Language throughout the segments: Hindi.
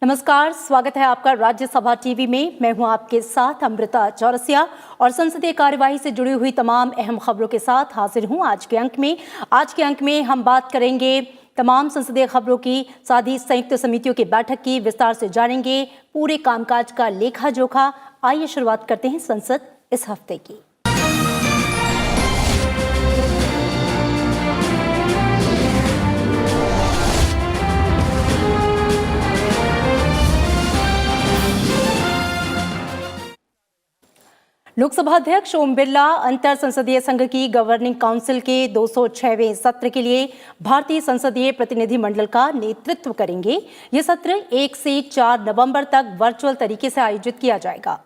नमस्कार, स्वागत है आपका राज्यसभा टीवी में। मैं हूं आपके साथ अमृता चौरसिया और संसदीय कार्यवाही से जुड़ी हुई तमाम अहम खबरों के साथ हाजिर हूं आज के अंक में हम बात करेंगे तमाम संसदीय खबरों की, साथ ही संयुक्त समितियों की बैठक की विस्तार से जानेंगे पूरे कामकाज का लेखा जोखा। आइए शुरुआत करते हैं संसद इस हफ्ते की। लोकसभा अध्यक्ष ओम बिरला अंतर संसदीय संघ की गवर्निंग काउंसिल के 206वें सत्र के लिए भारतीय संसदीय प्रतिनिधि मंडल का नेतृत्व करेंगे। ये सत्र 1 से 4 नवंबर तक वर्चुअल तरीके से आयोजित किया जाएगा।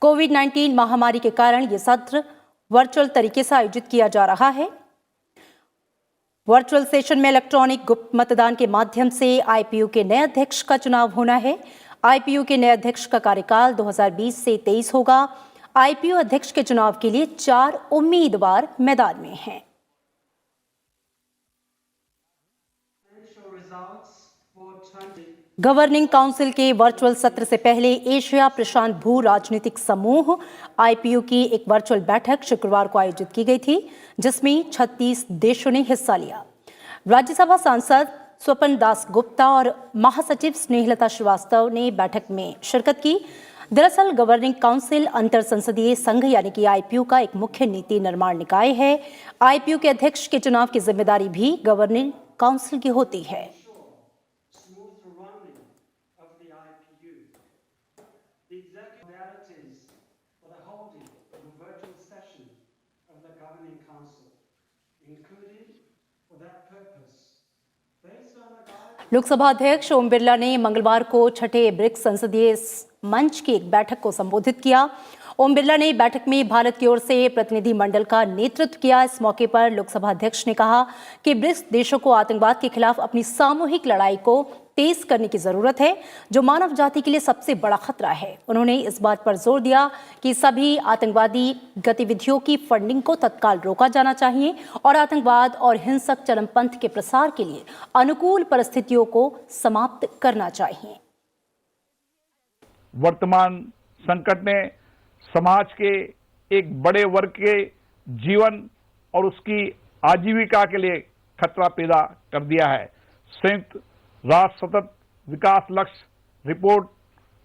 कोविड-19 महामारी के कारण ये सत्र वर्चुअल तरीके से आयोजित किया जा रहा है। वर्चुअल सेशन में इलेक्ट्रॉनिक गुप्त मतदान के माध्यम से आईपीयू के नए अध्यक्ष का चुनाव होना है। आईपीयू के नए अध्यक्ष का कार्यकाल 2020 से 23 होगा। आईपीयू अध्यक्ष के चुनाव के लिए 4 उम्मीदवार मैदान में हैं। गवर्निंग काउंसिल के वर्चुअल सत्र से पहले एशिया प्रशांत भू राजनीतिक समूह आईपीयू की एक वर्चुअल बैठक शुक्रवार को आयोजित की गई थी, जिसमें 36 देशों ने हिस्सा लिया। राज्यसभा सांसद स्वपन दास गुप्ता और महासचिव स्नेहलता श्रीवास्तव ने बैठक में शिरकत की। दरअसल गवर्निंग काउंसिल अंतर संसदीय संघ यानी कि आईपीयू का एक मुख्य नीति निर्माण निकाय है। आईपीयू के अध्यक्ष के चुनाव की जिम्मेदारी भी गवर्निंग काउंसिल की होती है। लोकसभा अध्यक्ष ओम बिरला ने मंगलवार को छठे ब्रिक्स संसदीय मंच की एक बैठक को संबोधित किया। ओम बिरला ने बैठक में भारत की ओर से प्रतिनिधि मंडल का नेतृत्व किया। इस मौके पर लोकसभा अध्यक्ष ने कहा कि ब्रिक्स देशों को आतंकवाद के खिलाफ अपनी सामूहिक लड़ाई को तेज करने की जरूरत है, जो मानव जाति के लिए सबसे बड़ा खतरा है। उन्होंने इस बात पर जोर दिया कि सभी आतंकवादी गतिविधियों की फंडिंग को तत्काल रोका जाना चाहिए और आतंकवाद और हिंसक चरमपंथ के प्रसार के लिए अनुकूल परिस्थितियों को समाप्त करना चाहिए। वर्तमान संकट ने समाज के एक बड़े वर्ग के जीवन और उसकी आजीविका के लिए खतरा पैदा कर दिया है। संयुक्त राष्ट्र सतत विकास लक्ष्य रिपोर्ट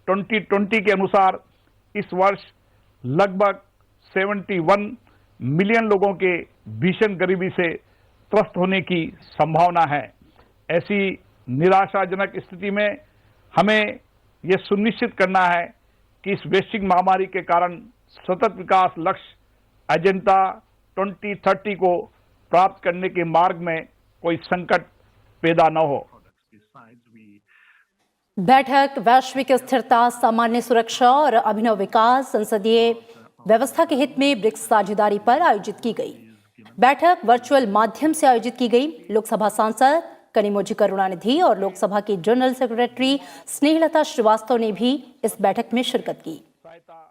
2020 के अनुसार इस वर्ष लगभग 71 मिलियन लोगों के भीषण गरीबी से त्रस्त होने की संभावना है। ऐसी निराशाजनक स्थिति में हमें यह सुनिश्चित करना है कि इस वैश्विक महामारी के कारण सतत विकास लक्ष्य एजेंडा 2030 को प्राप्त करने के मार्ग में कोई संकट पैदा न हो। बैठक वैश्विक स्थिरता, सामान्य सुरक्षा और अभिनव विकास संसदीय व्यवस्था के हित में ब्रिक्स साझेदारी पर आयोजित की गई। बैठक वर्चुअल माध्यम से आयोजित की गई। लोकसभा सांसद कनिमोझी करुणानिधि और लोकसभा की जनरल सेक्रेटरी स्नेहलता श्रीवास्तव ने भी इस बैठक में शिरकत की।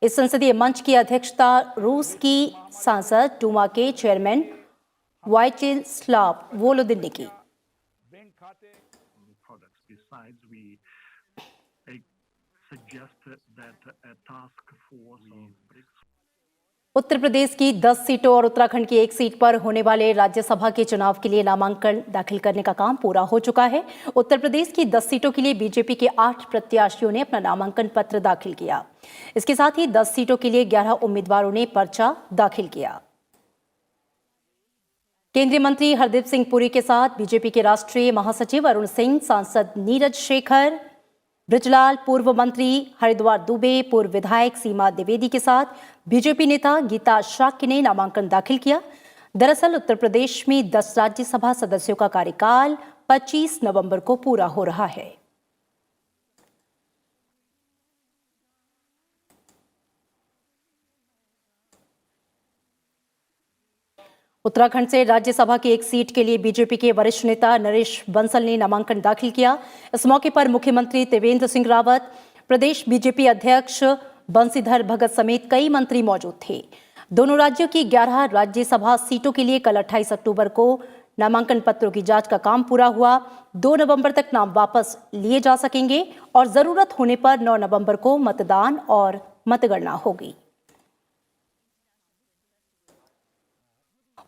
इस संसदीय मंच की अध्यक्षता रूस की सांसद डूमा के चेयरमैन वाइचेस्लाव वोलोदिन ने की। उत्तर प्रदेश की 10 सीटों और उत्तराखंड की 1 सीट पर होने वाले राज्यसभा के चुनाव के लिए नामांकन दाखिल करने का काम पूरा हो चुका है। उत्तर प्रदेश की 10 सीटों के लिए बीजेपी के 8 प्रत्याशियों ने अपना नामांकन पत्र दाखिल किया। इसके साथ ही 10 सीटों के लिए 11 उम्मीदवारों ने पर्चा दाखिल किया। केंद्रीय मंत्री हरदीप सिंह पुरी के साथ बीजेपी के राष्ट्रीय महासचिव अरुण सिंह, सांसद नीरज शेखर ब्रिजलाल, पूर्व मंत्री हरिद्वार दुबे, पूर्व विधायक सीमा द्विवेदी के साथ बीजेपी नेता गीता शाक्य ने नामांकन दाखिल किया। दरअसल उत्तर प्रदेश में 10 राज्यसभा सदस्यों का कार्यकाल 25 नवंबर को पूरा हो रहा है। उत्तराखंड से राज्यसभा की 1 सीट के लिए बीजेपी के वरिष्ठ नेता नरेश बंसल ने नामांकन दाखिल किया। इस मौके पर मुख्यमंत्री त्रिवेंद्र सिंह रावत, प्रदेश बीजेपी अध्यक्ष बंशीधर भगत समेत कई मंत्री मौजूद थे। दोनों राज्यों की 11 राज्यसभा सीटों के लिए कल 28 अक्टूबर को नामांकन पत्रों की जांच का काम पूरा हुआ। 2 नवंबर तक नाम वापस लिए जा सकेंगे और जरूरत होने पर 9 नवंबर को मतदान और मतगणना होगी।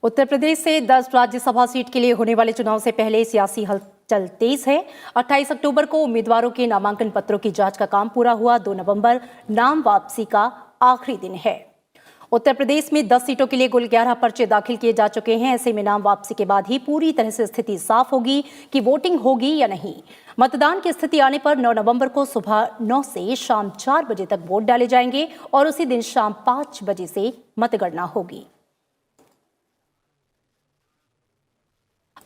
उत्तर प्रदेश से 10 राज्यसभा सीट के लिए होने वाले चुनाव से पहले सियासी हलचल तेज है। 28 अक्टूबर को उम्मीदवारों के नामांकन पत्रों की जांच का काम पूरा हुआ। 2 नवंबर नाम वापसी का आखिरी दिन है। उत्तर प्रदेश में 10 सीटों के लिए कुल 11 पर्चे दाखिल किए जा चुके हैं। ऐसे में नाम वापसी के बाद ही पूरी तरह से स्थिति साफ होगी कि वोटिंग होगी या नहीं। मतदान की स्थिति आने पर 9 नवंबर को सुबह 9 से शाम 4 बजे तक वोट डाले जाएंगे और उसी दिन शाम 5 बजे से मतगणना होगी।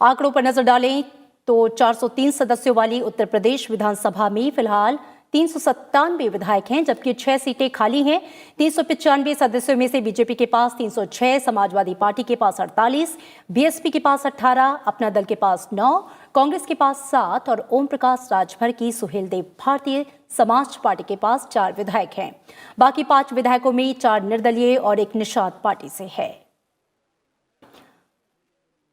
आंकड़ों पर नजर डालें तो 403 सदस्यों वाली उत्तर प्रदेश विधानसभा में फिलहाल 397 विधायक हैं, जबकि 6 सीटें खाली हैं। 395 सदस्यों में से बीजेपी के पास 306, समाजवादी पार्टी के पास 48, बीएसपी के पास 18, अपना दल के पास 9, कांग्रेस के पास 7 और ओम प्रकाश राजभर की सुहेलदेव भारतीय समाज पार्टी के पास 4 विधायक हैं। बाकी 5 विधायकों में 4 निर्दलीय और 1 निषाद पार्टी से है।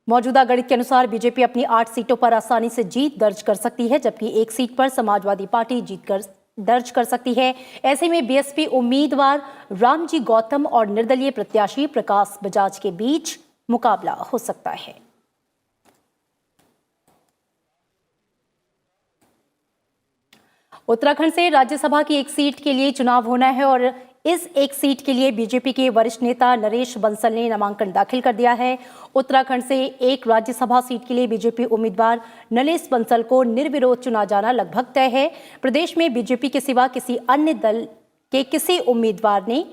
मौजूदा गणित के अनुसार बीजेपी अपनी 8 सीटों पर आसानी से जीत दर्ज कर सकती है, जबकि 1 सीट पर समाजवादी पार्टी जीत दर्ज कर सकती है। ऐसे में बीएसपी उम्मीदवार रामजी गौतम और निर्दलीय प्रत्याशी प्रकाश बजाज के बीच मुकाबला हो सकता है। उत्तराखंड से राज्यसभा की 1 सीट के लिए चुनाव होना है और इस 1 सीट के लिए बीजेपी के वरिष्ठ नेता नरेश बंसल ने नामांकन दाखिल कर दिया है। उत्तराखंड से 1 राज्यसभा सीट के लिए बीजेपी उम्मीदवार नरेश बंसल को निर्विरोध चुना जाना लगभग तय है। प्रदेश में बीजेपी के सिवा किसी अन्य दल के किसी उम्मीदवार ने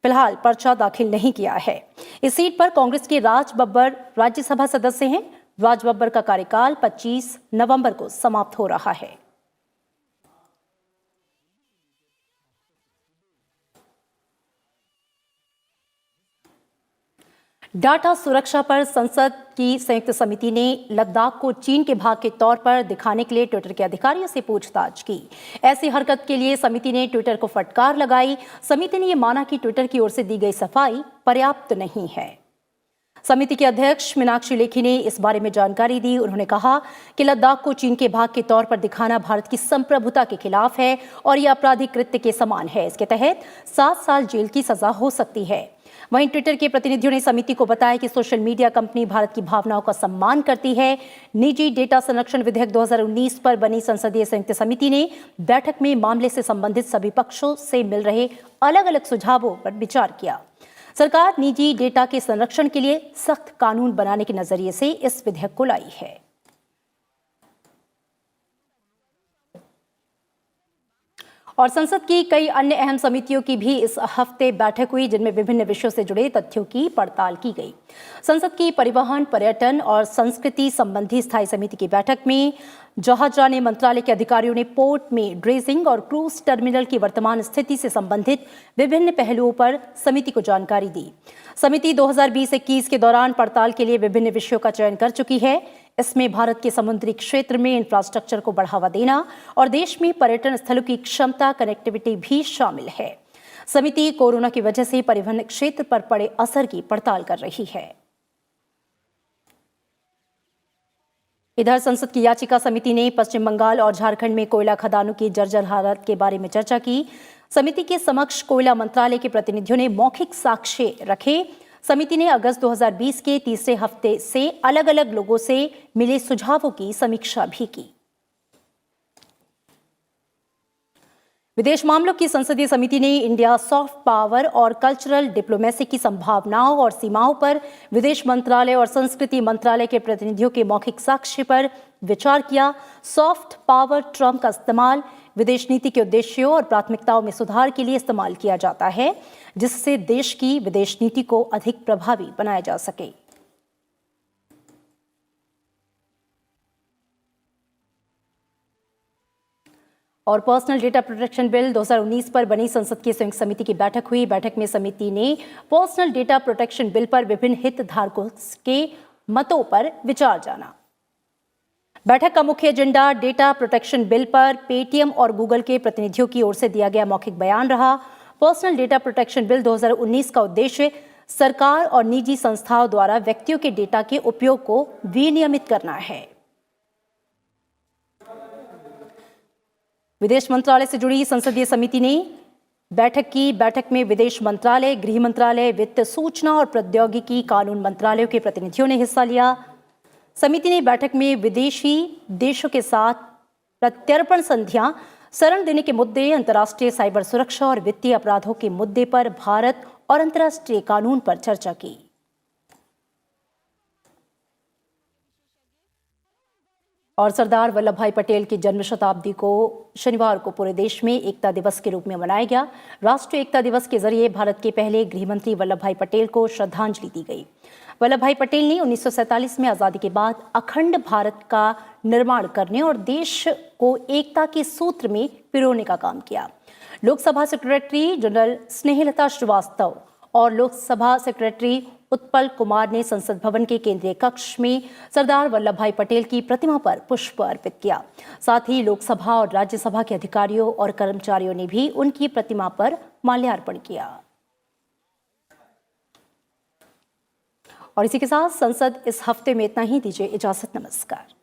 फिलहाल पर्चा दाखिल नहीं किया है। इस सीट पर कांग्रेस के राज बब्बर राज्यसभा सदस्य हैं। राज बब्बर का कार्यकाल 25 नवंबर को समाप्त हो रहा है। डाटा सुरक्षा पर संसद की संयुक्त समिति ने लद्दाख को चीन के भाग के तौर पर दिखाने के लिए ट्विटर के अधिकारियों से पूछताछ की। ऐसी हरकत के लिए समिति ने ट्विटर को फटकार लगाई। समिति ने यह माना कि ट्विटर की ओर से दी गई सफाई पर्याप्त नहीं है। समिति के अध्यक्ष मीनाक्षी लेखी ने इस बारे में जानकारी दी। उन्होंने कहा कि लद्दाख को चीन के भाग के तौर पर दिखाना भारत की संप्रभुता के खिलाफ है और यह आपराधिक कृत्य के समान है। इसके तहत 7 साल जेल की सजा हो सकती है। वहीं ट्विटर के प्रतिनिधियों ने समिति को बताया कि सोशल मीडिया कंपनी भारत की भावनाओं का सम्मान करती है। निजी डेटा संरक्षण विधेयक 2019 पर बनी संसदीय संयुक्त समिति ने बैठक में मामले से संबंधित सभी पक्षों से मिल रहे अलग अलग सुझावों पर विचार किया। सरकार निजी डेटा के संरक्षण के लिए सख्त कानून बनाने के नजरिए से इस विधेयक को लाई है। और संसद की कई अन्य अहम समितियों की भी इस हफ्ते बैठक हुई, जिनमें विभिन्न विषयों से जुड़े तथ्यों की पड़ताल की गई। संसद की परिवहन, पर्यटन और संस्कृति संबंधी स्थायी समिति की बैठक में जहाजरानी मंत्रालय के अधिकारियों ने पोर्ट में ड्रेजिंग और क्रूज टर्मिनल की वर्तमान स्थिति से संबंधित विभिन्न पहलुओं पर समिति को जानकारी दी। समिति 2020-21 के दौरान पड़ताल के लिए विभिन्न विषयों का चयन कर चुकी है। इसमें भारत के समुद्री क्षेत्र में इंफ्रास्ट्रक्चर को बढ़ावा देना और देश में पर्यटन स्थलों की क्षमता, कनेक्टिविटी भी शामिल है। समिति कोरोना की वजह से परिवहन क्षेत्र पर पड़े असर की पड़ताल कर रही है। इधर संसद की याचिका समिति ने पश्चिम बंगाल और झारखंड में कोयला खदानों की जर्जर हालत के बारे में चर्चा की। समिति के समक्ष कोयला मंत्रालय के प्रतिनिधियों ने मौखिक साक्ष्य रखे। समिति ने अगस्त 2020 के तीसरे हफ्ते से अलग अलग लोगों से मिले सुझावों की समीक्षा भी की। विदेश मामलों की संसदीय समिति ने इंडिया सॉफ्ट पावर और कल्चरल डिप्लोमेसी की संभावनाओं और सीमाओं पर विदेश मंत्रालय और संस्कृति मंत्रालय के प्रतिनिधियों के मौखिक साक्ष्य पर विचार किया। सॉफ्ट पावर टर्म का इस्तेमाल विदेश नीति के उद्देश्यों और प्राथमिकताओं में सुधार के लिए इस्तेमाल किया जाता है, जिससे देश की विदेश नीति को अधिक प्रभावी बनाया जा सके। और पर्सनल डेटा प्रोटेक्शन बिल 2019 पर बनी संसद की संयुक्त समिति की बैठक हुई। बैठक में समिति ने पर्सनल डेटा प्रोटेक्शन बिल पर विभिन्न हितधारकों के मतों पर विचार जाना। बैठक का मुख्य एजेंडा डेटा प्रोटेक्शन बिल पर पेटीएम और गूगल के प्रतिनिधियों की ओर से दिया गया मौखिक बयान रहा। पर्सनल डेटा प्रोटेक्शन बिल 2019 का उद्देश्य सरकार और निजी संस्थाओं द्वारा व्यक्तियों के डेटा के उपयोग को विनियमित करना है। विदेश मंत्रालय से जुड़ी संसदीय समिति ने बैठक में विदेश मंत्रालय, गृह मंत्रालय, वित्त, सूचना और प्रौद्योगिकी, कानून मंत्रालयों के प्रतिनिधियों ने हिस्सा लिया। समिति ने बैठक में विदेशी देशों के साथ प्रत्यर्पण संधियां, शरण देने के मुद्दे, अंतर्राष्ट्रीय साइबर सुरक्षा और वित्तीय अपराधों के मुद्दे पर भारत और अंतर्राष्ट्रीय कानून पर चर्चा की। और सरदार वल्लभ भाई पटेल की जन्म शताब्दी को शनिवार को पूरे देश में एकता दिवस के रूप में मनाया गया। राष्ट्रीय एकता दिवस के जरिए भारत के पहले गृह मंत्री वल्लभ भाई पटेल को श्रद्धांजलि दी गई। वल्लभ भाई पटेल ने 1947 में आजादी के बाद अखंड भारत का निर्माण करने और देश को एकता के सूत्र में पिरोने का काम किया। लोकसभा सेक्रेटरी जनरल स्नेहलता श्रीवास्तव और लोकसभा सेक्रेटरी उत्पल कुमार ने संसद भवन के केंद्रीय कक्ष में सरदार वल्लभ भाई पटेल की प्रतिमा पर पुष्प अर्पित किया। साथ ही लोकसभा और राज्यसभा के अधिकारियों और कर्मचारियों ने भी उनकी प्रतिमा पर माल्यार्पण किया। और इसी के साथ संसद इस हफ्ते में इतना ही। दीजिए इजाजत, नमस्कार।